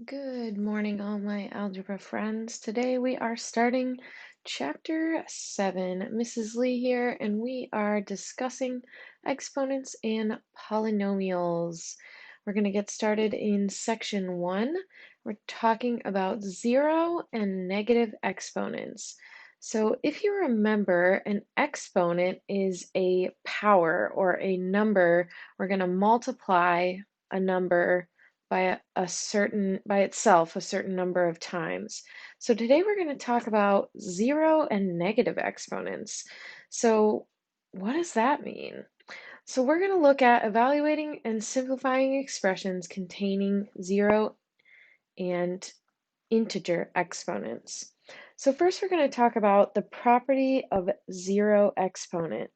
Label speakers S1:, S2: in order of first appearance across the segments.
S1: Good morning, all my algebra friends. Today we are starting chapter 7. Mrs. Lee here, and we are discussing exponents and polynomials. We're going to get started in section 1. We're talking about zero and negative exponents. So if you remember, an exponent is a power or a number. We're going to multiply a number by itself a certain number of times. So today we're going to talk about zero and negative exponents. So what does that mean? So we're going to look at evaluating and simplifying expressions containing zero and integer exponents. So first we're going to talk about the property of zero exponent.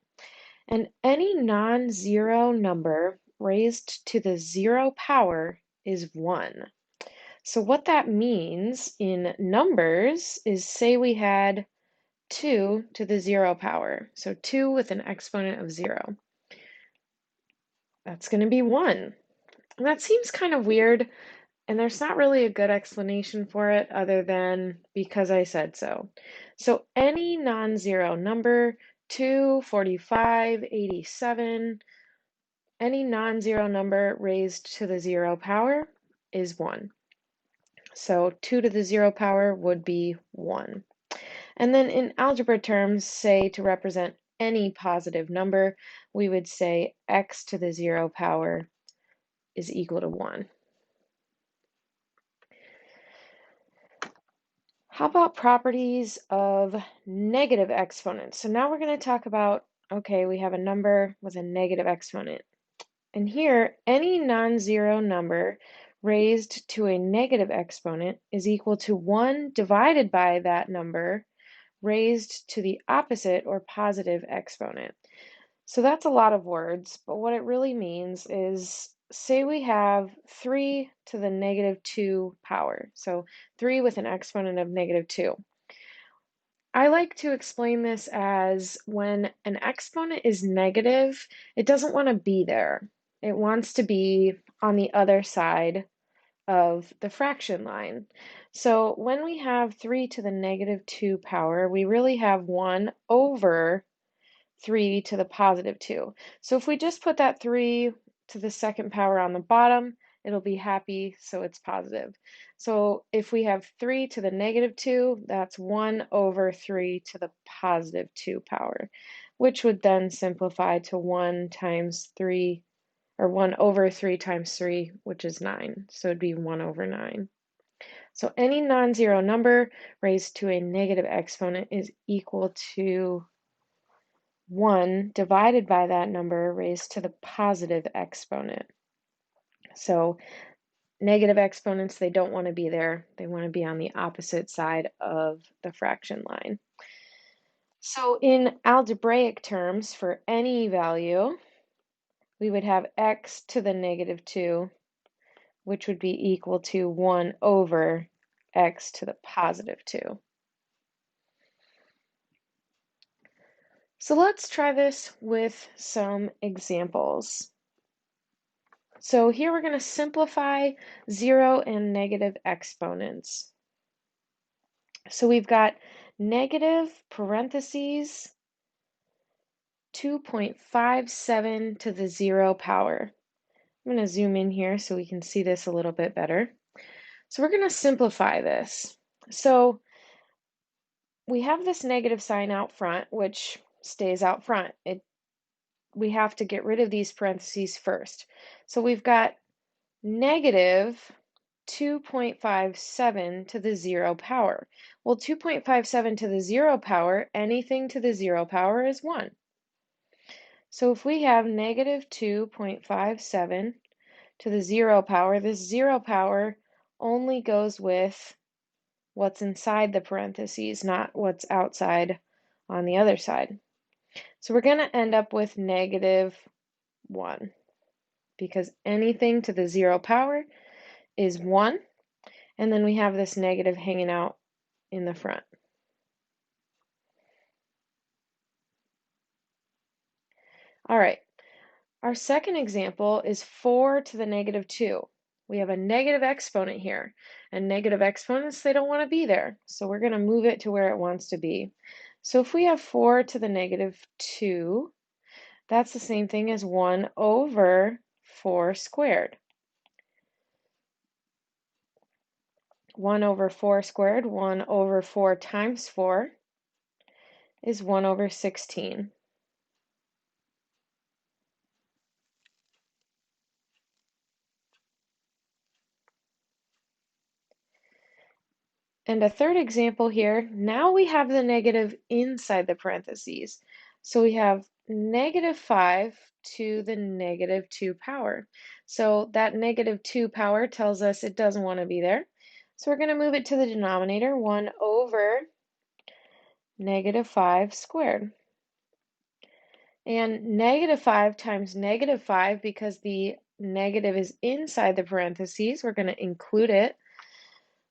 S1: And any non-zero number raised to the zero power is 1. So what that means in numbers is, say we had 2 to the 0 power. So 2 with an exponent of 0. That's going to be 1. And that seems kind of weird, and there's not really a good explanation for it other than because I said so. So any non-zero number, 2, 45, 87, any non-zero number raised to the 0 power is 1. So 2 to the 0 power would be 1. And then in algebra terms, say to represent any positive number, we would say x to the 0 power is equal to 1. How about properties of negative exponents? So now we're going to talk about, okay, we have a number with a negative exponent. And here, any non-zero number raised to a negative exponent is equal to 1 divided by that number raised to the opposite or positive exponent. So that's a lot of words, but what it really means is, say we have 3 to the negative 2 power. So 3 with an exponent of negative 2. I like to explain this as when an exponent is negative, it doesn't want to be there. It wants to be on the other side of the fraction line. So when we have 3 to the negative 2 power, we really have 1 over 3 to the positive 2. So if we just put that 3 to the second power on the bottom, it'll be happy, so it's positive. So if we have 3 to the negative 2, that's 1 over 3 to the positive 2 power, which would then simplify to 1 times 3, or 1 over 3 times 3, which is 9. So it'd be 1 over 9. So any non-zero number raised to a negative exponent is equal to 1 divided by that number raised to the positive exponent. So negative exponents, they don't want to be there. They want to be on the opposite side of the fraction line. So in algebraic terms, for any value, we would have x to the negative 2, which would be equal to 1 over x to the positive 2. So let's try this with some examples. So here we're going to simplify zero and negative exponents. So we've got negative parentheses 2.57 to the 0 power. I'm going to zoom in here so we can see this a little bit better. So we're going to simplify this. So we have this negative sign out front, which stays out front. We have to get rid of these parentheses first. So we've got negative 2.57 to the 0 power. Well, 2.57 to the 0 power, anything to the 0 power is 1. So if we have negative 2.57 to the 0 power, this 0 power only goes with what's inside the parentheses, not what's outside on the other side. So we're going to end up with negative 1 because anything to the 0 power is 1. And then we have this negative hanging out in the front. All right, our second example is 4 to the negative 2. We have a negative exponent here, and negative exponents, they don't want to be there. So we're going to move it to where it wants to be. So if we have 4 to the negative 2, that's the same thing as 1 over 4 squared. 1 over 4 squared, 1 over 4 times 4 is 1 over 16. And a third example here, now we have the negative inside the parentheses. So we have negative 5 to the negative 2 power. So that negative 2 power tells us it doesn't want to be there. So we're going to move it to the denominator, 1 over negative 5 squared. And negative 5 times negative 5, because the negative is inside the parentheses, we're going to include it.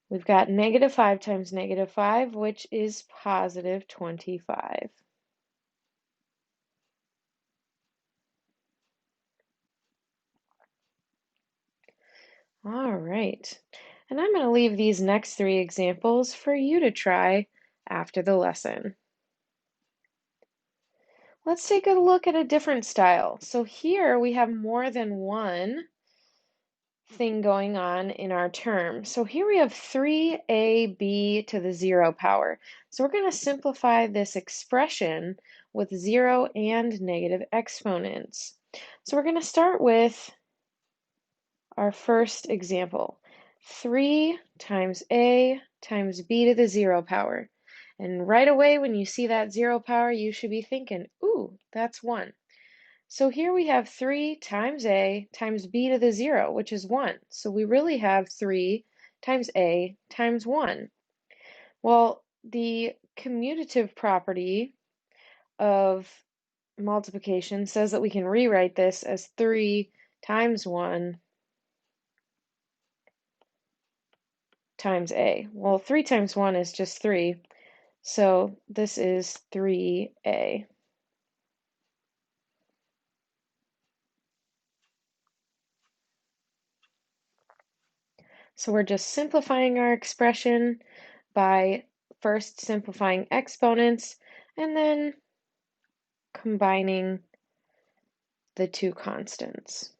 S1: We've got negative 5 times negative 5, which is positive 25. All right. And I'm going to leave these next 3 examples for you to try after the lesson. Let's take a look at a different style. So here we have more than one thing going on in our term. So here we have 3ab to the 0 power. So we're going to simplify this expression with 0 and negative exponents. So we're going to start with our first example. 3 times a times b to the 0 power. And right away when you see that 0 power, you should be thinking, ooh, that's 1. So here we have 3 times a times b to the 0, which is 1. So we really have 3 times a times 1. Well, the commutative property of multiplication says that we can rewrite this as 3 times 1 times a. Well, 3 times 1 is just 3, so this is 3a. So we're just simplifying our expression by first simplifying exponents and then combining the two constants.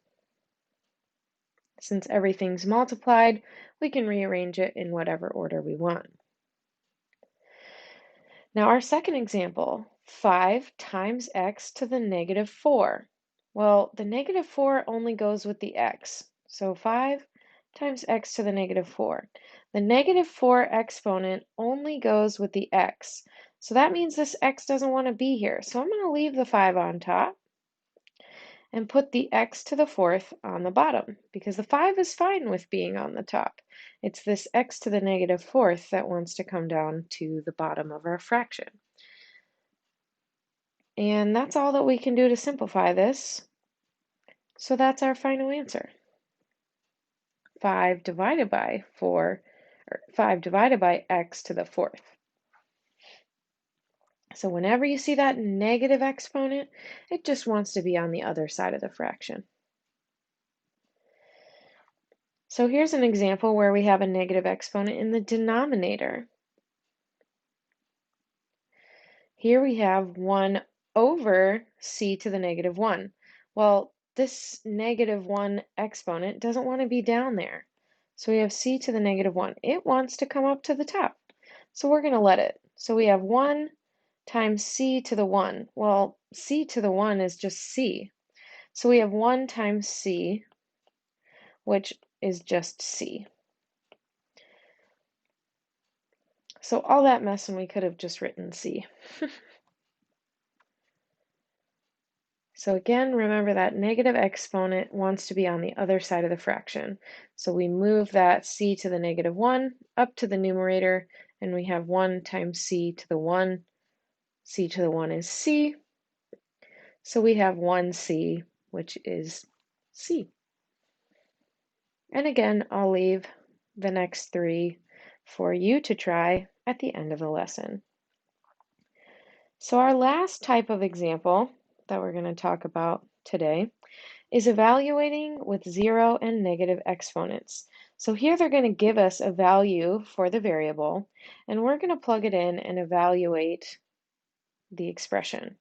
S1: Since everything's multiplied, we can rearrange it in whatever order we want. Now our second example, 5 times x to the negative 4. Well, the negative 4 only goes with the x. So 5 times x to the negative 4. The negative 4 exponent only goes with the x. So that means this x doesn't want to be here. So I'm going to leave the 5 on top and put the x to the 4th on the bottom, because the 5 is fine with being on the top. It's this x to the negative 4th that wants to come down to the bottom of our fraction. And that's all that we can do to simplify this. So that's our final answer. 5 divided by 4, or 5 divided by x to the 4th. So whenever you see that negative exponent, it just wants to be on the other side of the fraction. So here's an example where we have a negative exponent in the denominator. Here we have 1 over c to the negative 1. Well, this negative 1 exponent doesn't want to be down there. So we have c to the negative 1. It wants to come up to the top. So we're going to let it. So we have 1 times c to the 1. Well, c to the 1 is just c. So we have 1 times c, which is just c. So all that mess, and we could have just written c. So again, remember that negative exponent wants to be on the other side of the fraction. So we move that c to the negative 1 up to the numerator, and we have 1 times c to the 1. C to the 1 is c. So we have 1c, which is c. And again, I'll leave the next 3 for you to try at the end of the lesson. So our last type of example that we're going to talk about today is evaluating with zero and negative exponents. So here they're going to give us a value for the variable, and we're going to plug it in and evaluate the expression.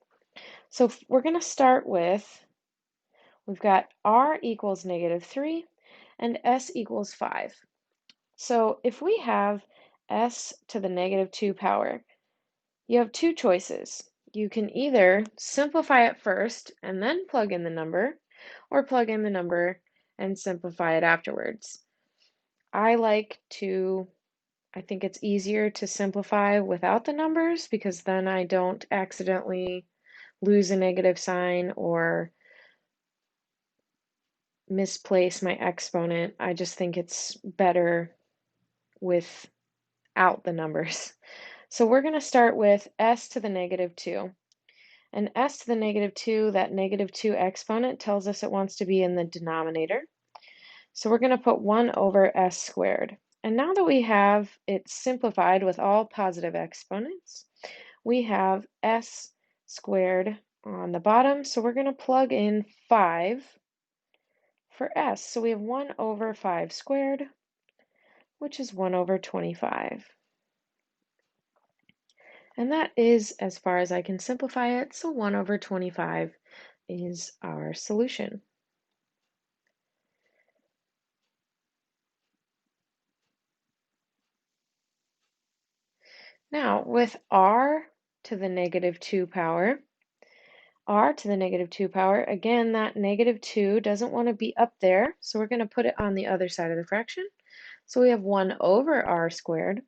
S1: So we're going to start with, we've got r equals -3 and s equals 5. So if we have s to the -2 power, you have two choices. You can either simplify it first and then plug in the number, or plug in the number and simplify it afterwards. I think it's easier to simplify without the numbers because then I don't accidentally lose a negative sign or misplace my exponent. I just think it's better without the numbers. So we're going to start with s to the -2. And s to the -2, that -2 exponent tells us it wants to be in the denominator. So we're going to put 1 over s squared. And now that we have it simplified with all positive exponents, we have s squared on the bottom. So we're going to plug in 5 for s. So we have 1 over 5 squared, which is 1 over 25. And that is as far as I can simplify it. So 1 over 25 is our solution. Now, with r to the -2 power, r to the -2 power, again, that -2 doesn't want to be up there, so we're going to put it on the other side of the fraction. So we have 1 over r squared,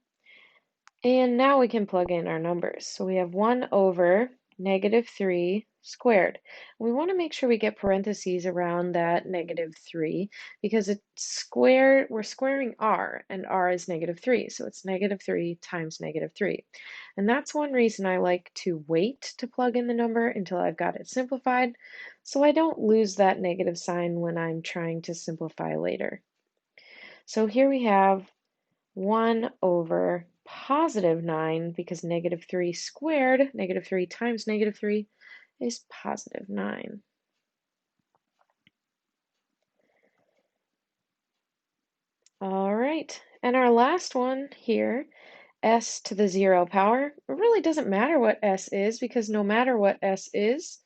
S1: and now we can plug in our numbers. So we have 1 over -3 squared. We want to make sure we get parentheses around that -3 because we're squaring r, and r is -3, so it's -3 times -3. And that's one reason I like to wait to plug in the number until I've got it simplified, so I don't lose that negative sign when I'm trying to simplify later. So here we have 1 over +9, because -3 squared, -3 times -3 is +9. All right, and our last one here, s to the 0 power. It really doesn't matter what s is because no matter what s is,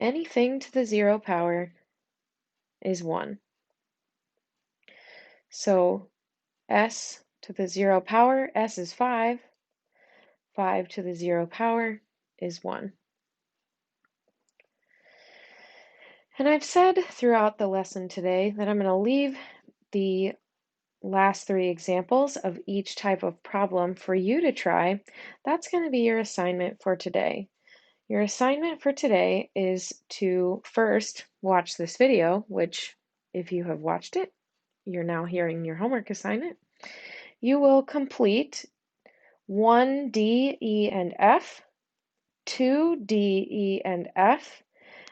S1: anything to the 0 power is 1. So s to the 0 power, s is 5. 5 to the 0 power is 1. And I've said throughout the lesson today that I'm going to leave the last 3 examples of each type of problem for you to try. That's going to be your assignment for today. Your assignment for today is to first watch this video, which if you have watched it, you're now hearing your homework assignment. You will complete 1D, E, and F, 2D, E, and F,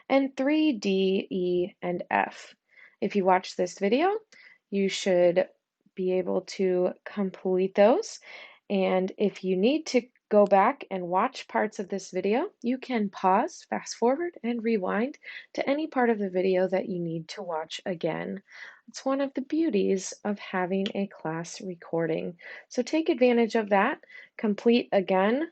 S1: and 3D, E, and F. If you watch this video, you should be able to complete those. And if you need to go back and watch parts of this video, you can pause, fast forward, and rewind to any part of the video that you need to watch again. It's one of the beauties of having a class recording. So take advantage of that. Complete again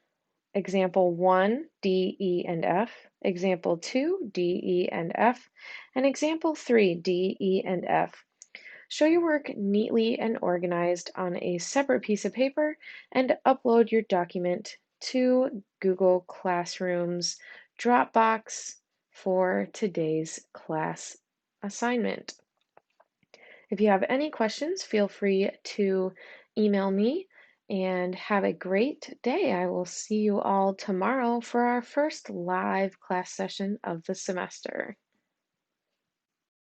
S1: example 1, D, E, and F, example 2, D, E, and F, and example 3, D, E, and F. Show your work neatly and organized on a separate piece of paper and upload your document to Google Classroom's Dropbox for today's class assignment. If you have any questions, feel free to email me and have a great day. I will see you all tomorrow for our first live class session of the semester.